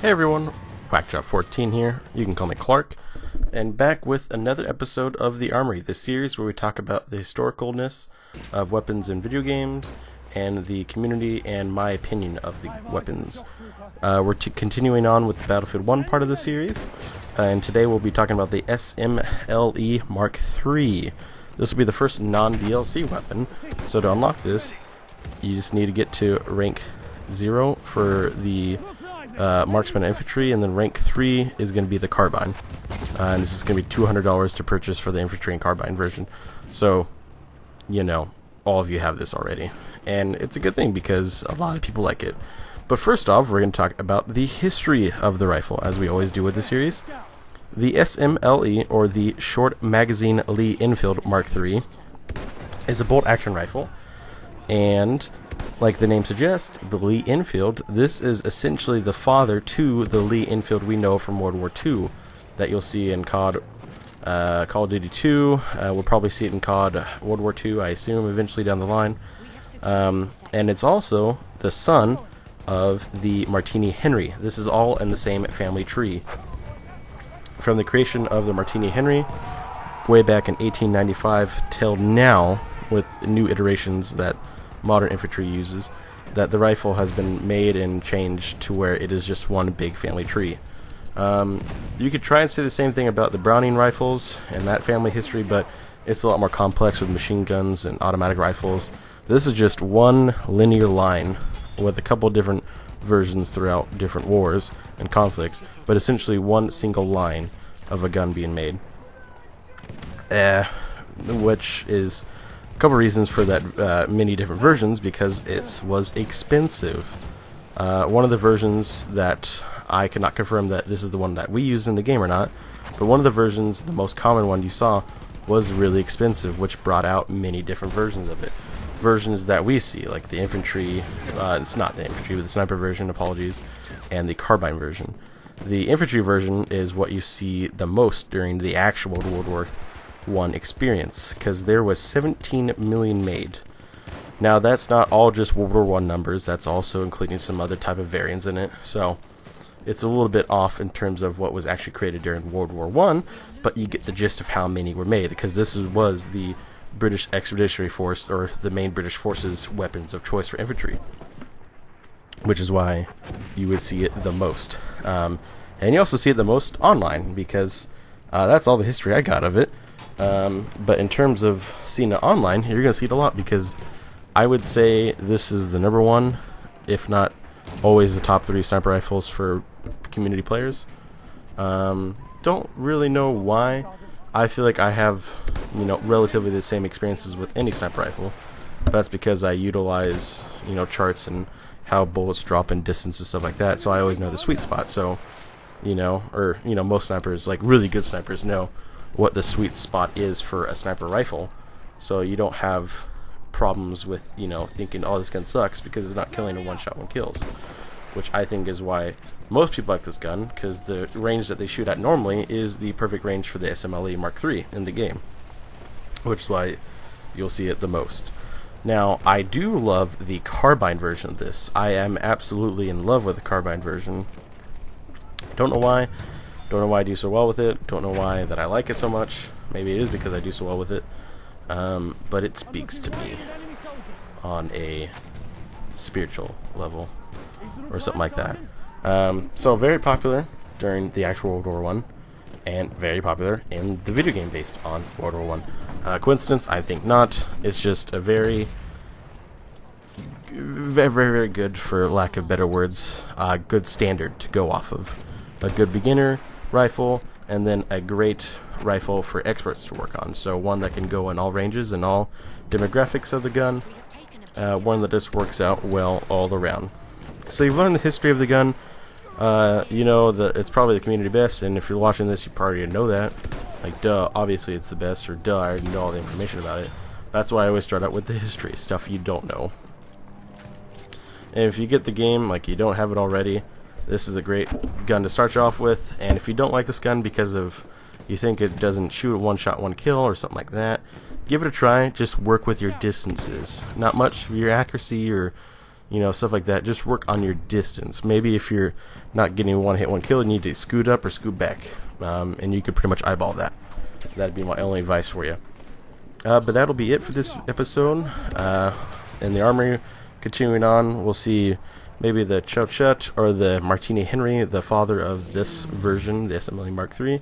Hey everyone, Whackjob14 here, you can call me Clark, and back with another episode of the Armory, the series where we talk about the historicalness of weapons in video games, and the community and my opinion of the weapons. We're continuing on with the Battlefield 1 part of the series, and today we'll be talking about the SMLE Mark III. This will be the first non-DLC weapon, so to unlock this, you just need to get to rank 0 for the marksman infantry, and then rank 3 is going to be the carbine, and this is going to be $200 to purchase for the infantry and carbine version. So, you know, all of you have this already, and it's a good thing because a lot of people like it. But first off, we're going to talk about the history of the rifle, as we always do with the series. The SMLE, or the Short Magazine Lee Enfield Mark III, is a bolt action rifle, and like the name suggests, the Lee Enfield, this is essentially the father to the Lee Enfield we know from World War II that you'll see in Call of Duty 2. We'll probably see it in COD World War II, I assume, eventually down the line. And it's also the son of the Martini Henry. This is all in the same family tree. From the creation of the Martini Henry way back in 1895 till now, with new iterations that modern infantry uses, that the rifle has been made and changed to where it is just one big family tree. You could try and say the same thing about the Browning rifles and that family history, but it's a lot more complex with machine guns and automatic rifles. This is just one linear line with a couple different versions throughout different wars and conflicts, but essentially one single line of a gun being made. Which is a couple reasons for that, many different versions, because it was expensive. One of the versions that I cannot confirm that this is the one that we used in the game or not, but one of the versions, the most common one you saw, was really expensive, which brought out many different versions of it. Versions that we see, like the infantry, it's not the infantry, but the sniper version, apologies, and the carbine version. The infantry version is what you see the most during the actual World War I experience, because there was 17 million made. Now that's not all just World War I numbers, that's also including some other type of variants in it, so it's a little bit off in terms of what was actually created during World War I, but you get the gist of how many were made, because this was the British Expeditionary Force, or the main British Forces weapons of choice for infantry, which is why you would see it the most. And you also see it the most online, because that's all the history I got of it. But in terms of seeing it online, you're going to see it a lot, because I would say this is the number one, if not always the top 3 sniper rifles for community players. Don't really know why. I feel like I have, you know, relatively the same experiences with any sniper rifle. But that's because I utilize, you know, charts and how bullets drop in distance and stuff like that, so I always know the sweet spot. So, you know, or, you know, most snipers, like really good snipers, know what the sweet spot is for a sniper rifle, so you don't have problems with, you know, thinking, oh, this gun sucks, because it's not killing in one shot, one kills, which I think is why most people like this gun, because the range that they shoot at normally is the perfect range for the SMLE Mark III in the game, which is why you'll see it the most. Now, I do love the carbine version of this. I am absolutely in love with the carbine version. Don't know why. Don't know why I do so well with it. Don't know why that I like it so much. Maybe it is because I do so well with it. But it speaks to me on a spiritual level, or something like that. So very popular during the actual World War I, and very popular in the video game based on World War I. Coincidence? I think not. It's just a very, very good, for lack of better words, good standard to go off of. A good beginner rifle, and then a great rifle for experts to work on. So one that can go in all ranges and all demographics of the gun. One that just works out well all around. So you've learned the history of the gun. You know that it's probably the community best, and if you're watching this, you probably know that. Like, duh, obviously it's the best, or duh, I already know all the information about it. That's why I always start out with the history, stuff you don't know. And if you get the game, like you don't have it already, this is a great gun to start you off with. And if you don't like this gun because of, you think it doesn't shoot a one shot, one kill, or something like that, give it a try. Just work with your distances. Not much of your accuracy, or, you know, stuff like that. Just work on your distance. Maybe if you're not getting one hit, one kill, you need to scoot up or scoot back, and you could pretty much eyeball that. That'd be my only advice for you. But that'll be it for this episode. In the Armory, continuing on, we'll see maybe the Chow Chut or the Martini Henry, the father of this version, the SMLE Mark III,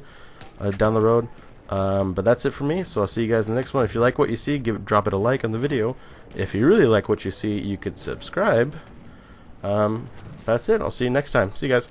down the road. But that's it for me, so I'll see you guys in the next one. If you like what you see, drop it a like on the video. If you really like what you see, you could subscribe. That's it. I'll see you next time. See you guys.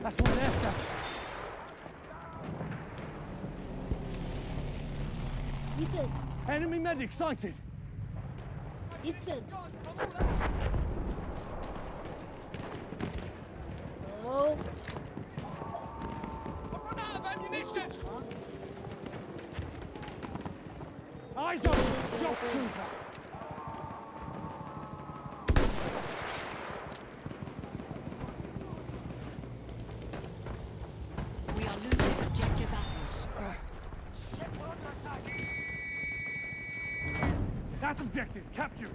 That's one there, Scouts. Ethan. Enemy medic sighted. Ethan. Oh. I've run out of ammunition. Eyes on shock trooper. We are losing objective apples. Shit, we're under attack. That objective, capture it.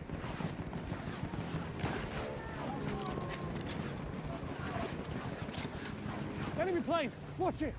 Enemy plane, watch it.